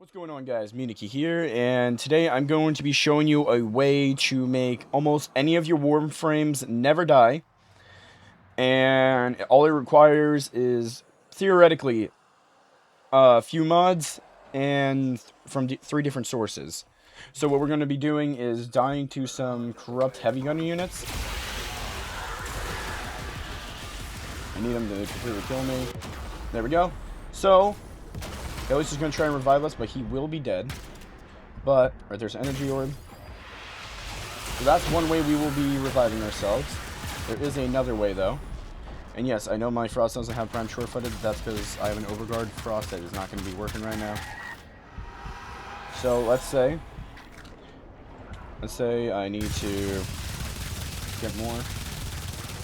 What's going on, guys? MuneyKei here, and today I'm going to be showing you a way to make almost any of your Warframes never die. And all it requires is, theoretically, a few mods and from three different sources. So what we're going to be doing is dying to some corrupt heavy gunner units. I need them to completely kill me. There we go. So, Helios is going to try and revive us, but he will be dead. But, right, there's an energy orb. So that's one way we will be reviving ourselves. There is another way, though. And yes, I know my Frost doesn't have Prime Sure-Footed. That's because I have an Overguard Frost that is not going to be working right now. So, let's say I need to get more.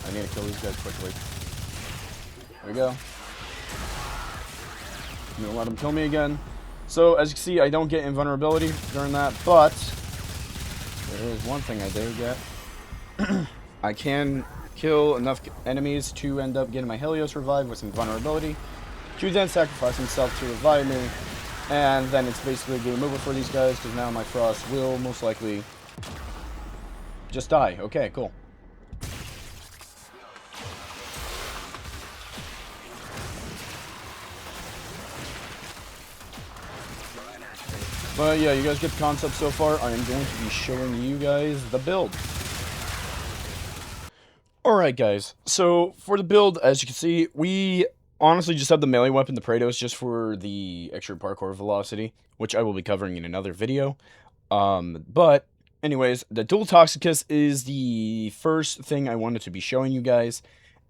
I need to kill these guys quickly. There we go. I'm going to let them kill me again. So, as you can see, I don't get invulnerability during that, but there is one thing I do get. I can kill enough enemies to end up getting my Helios revived with some vulnerability, to then sacrifice himself to revive me, and then it's basically game over for these guys, because now my Frost will most likely just die. Okay, cool. But yeah, you guys get the concept so far. I am going to be showing you guys the build. Alright guys, so for the build, as you can see, we honestly just have the melee weapon, the Praetos, just for the extra parkour velocity, which I will be covering in another video. But anyways, the Dual Toxicus is the first thing I wanted to be showing you guys.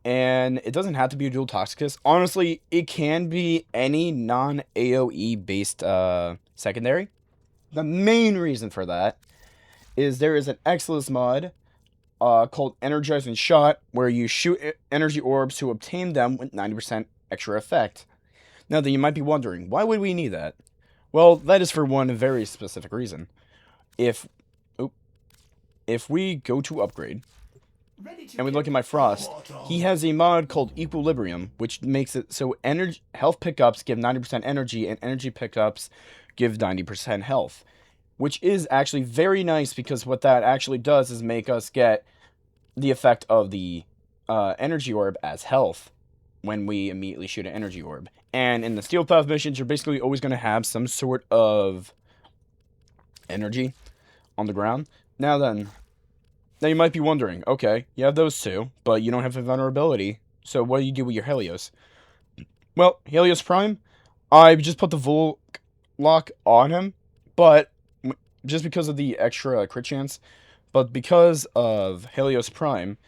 And it doesn't have to be a Dual Toxicus. Honestly, it can be any non-AoE based secondary. The main reason for that is there is an Exilus mod called Energizing Shot, where you shoot energy orbs to obtain them with 90% extra effect. Now, then you might be wondering, why would we need that? Well, that is for one very specific reason. If we go to upgrade, and we look at my Frost, he has a mod called Equilibrium, which makes it so health pickups give 90% energy, and energy pickups give 90% health. Which is actually very nice, because what that actually does is make us get the effect of the energy orb as health when we immediately shoot an energy orb. And in the Steel Path missions, you're basically always going to have some sort of energy on the ground. Now you might be wondering, okay, you have those two, but you don't have invulnerability, so what do you do with your Helios? Well, Helios Prime, I just put the Volk lock on him, but just because of the extra crit chance, but because of Helios Prime,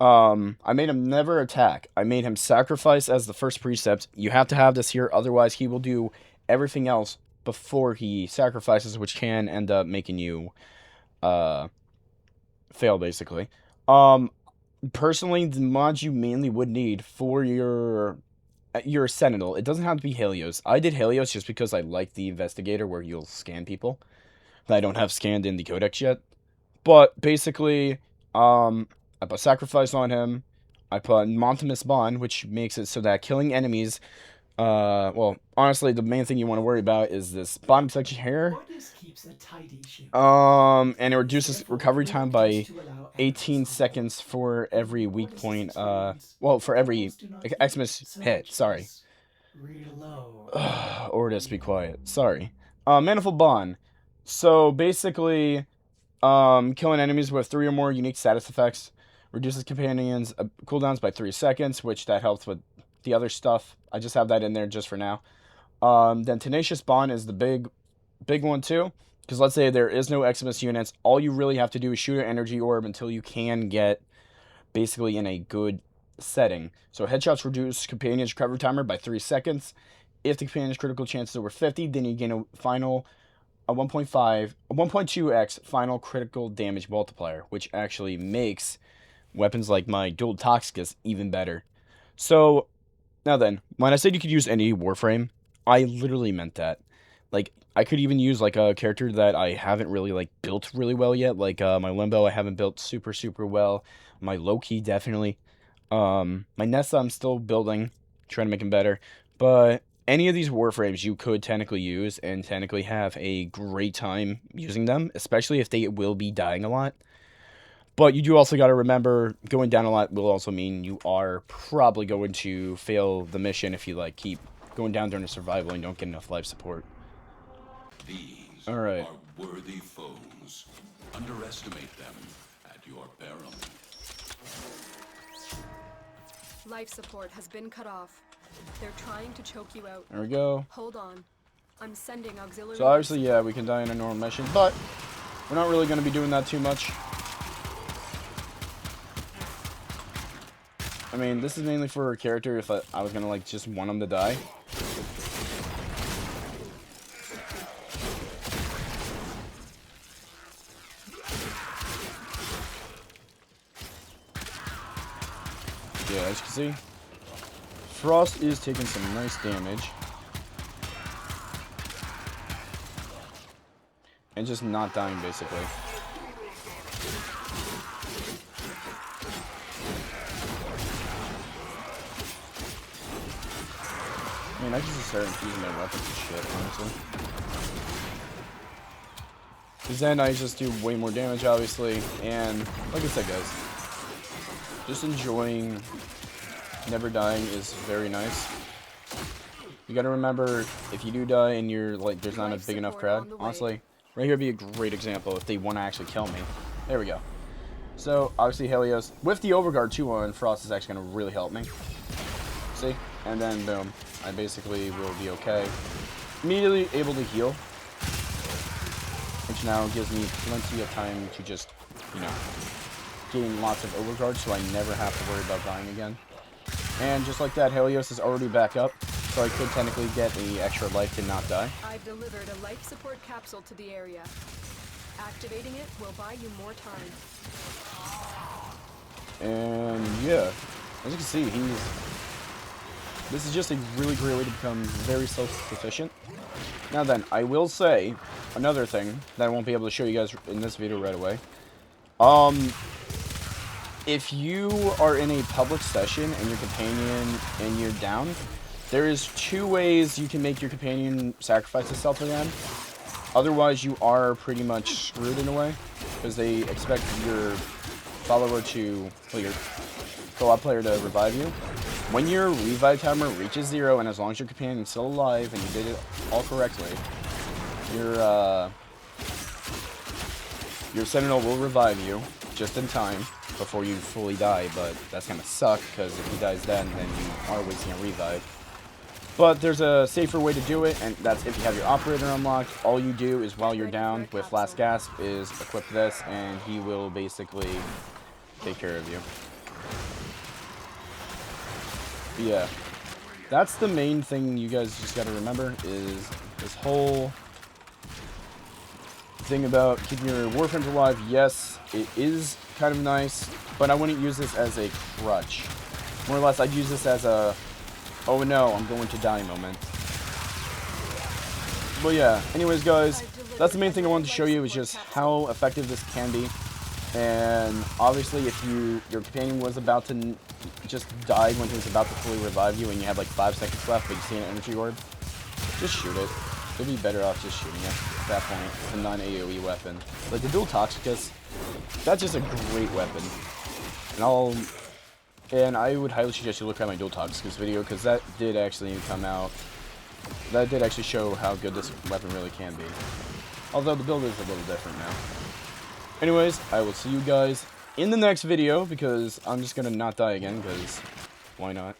I made him never attack. I made him sacrifice as the first precept. You have to have this here, otherwise he will do everything else before he sacrifices, which can end up making you fail, basically. Personally, the mods you mainly would need for your Sentinel, it doesn't have to be Helios. I did Helios just because I like the Investigator, where you'll scan people that I don't have scanned in the Codex yet. But basically, I put Sacrifice on him. I put Montimus Bond, which makes it so that killing enemies, well, honestly, the main thing you want to worry about is this bottom section here. And it reduces recovery time by 18 seconds for every weak point, well, for every Xmas hit, sorry. Ordis, be quiet, sorry. Manifold Bond. So, basically, killing enemies with 3 or more unique status effects reduces companions' cooldowns by 3 seconds, which that helps with the other stuff. I just have that in there just for now. Then Tenacious Bond is the big one too, because let's say there is no Xmas units, all you really have to do is shoot an energy orb until you can get basically in a good setting. So headshots reduce companions' recovery timer by 3 seconds. If the companion's critical chance is over 50, then you gain a 1.2x final critical damage multiplier, which actually makes weapons like my Dual Toxicus even better. So, now then, when I said you could use any Warframe, I literally meant that. Like, I could even use, like, a character that I haven't really, like, built really well yet. Like, my Limbo I haven't built super well. My Loki, definitely. My Nessa I'm still building, trying to make him better. But any of these Warframes you could technically use and technically have a great time using them, especially if they will be dying a lot. But you do also got to remember, going down a lot will also mean you are probably going to fail the mission if you, like, keep going down during a survival and don't get enough life support. These Alright. are worthy foes. Underestimate them at your peril. Life support has been cut off. They're trying to choke you out. There we go. Hold on. I'm sending auxiliary. So obviously, yeah, we can die in a normal mission, but we're not really going to be doing that too much. I mean, this is mainly for a character if I was going to, like, just want him to die. Yeah, as you can see, Frost is taking some nice damage. And just not dying, basically. I mean, I just start infusing my weapons and shit, honestly. Because then I just do way more damage, obviously. And, like I said, guys, just enjoying never dying is very nice. You gotta remember, if you do die and you're, like, there's not a big enough crowd, honestly, right here would be a great example if they want to actually kill me. There we go. So, obviously, Helios, with the Overguard 2 on, Frost is actually going to really help me. See? And then, boom. I basically will be okay. Immediately able to heal. Which now gives me plenty of time to just, you know, gain lots of Overguard so I never have to worry about dying again. And just like that, Helios is already back up. So I could technically get the extra life to not die. I've delivered a life support capsule to the area. Activating it will buy you more time. And yeah, as you can see, this is just a really great way to become very self-sufficient. Now then, I will say another thing that I won't be able to show you guys in this video right away. If you are in a public session and your companion and you're down, there is 2 ways you can make your companion sacrifice himself again. Otherwise, you are pretty much screwed in a way, because they expect your follower to, well, your co-op player to revive you. When your revive timer reaches 0, and as long as your companion is still alive and you did it all correctly, your Sentinel will revive you just in time before you fully die, but that's gonna suck, because if he dies then you are wasting a revive. But there's a safer way to do it, and that's if you have your operator unlocked. All you do is while you're down with last gasp is equip this, and he will basically take care of you. But yeah, that's the main thing you guys just gotta remember, is this whole thing about keeping your Warframes alive. Yes, it is kind of nice, but I wouldn't use this as a crutch. More or less, I'd use this as a, oh no, I'm going to die moment. But yeah, anyways guys, that's the main thing I wanted to show you, is just how effective this can be. And obviously if your companion was about to just die when he was about to fully revive you and you have like 5 seconds left but you see an energy orb, just shoot it. You'll be better off just shooting it at that point. It's a non-AoE weapon. Like the Dual Toxicus, that's just a great weapon. And I would highly suggest you look at my Dual Toxicus video, because that did actually come out. That did actually show how good this weapon really can be. Although the build is a little different now. Anyways, I will see you guys in the next video, because I'm just going to not die again, because why not?